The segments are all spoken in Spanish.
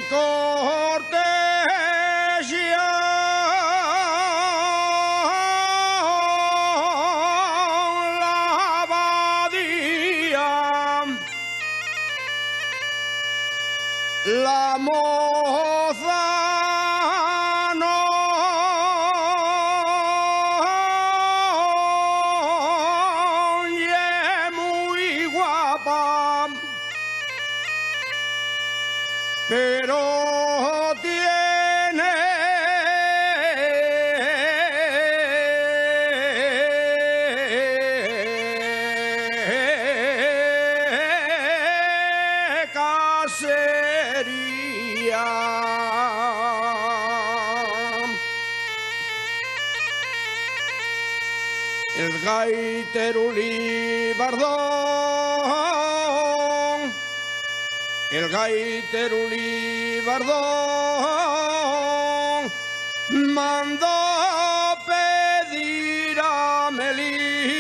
cortesia la abadía, la moza no es muy guapa, pero tiene casería. El gaitero libardón, el gaitero libardón mandó pedir a Melilla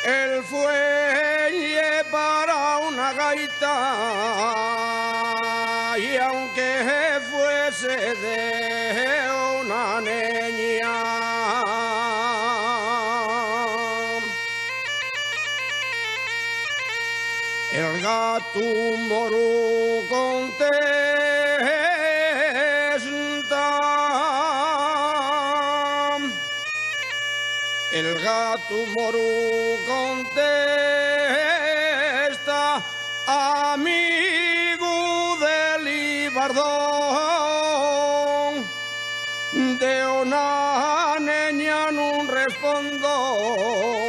el fuelle para una gaita, y aunque fuese de una niña, el gato moro contesta, el gato moro contesta, amigo del libardón, de una niña no respondo.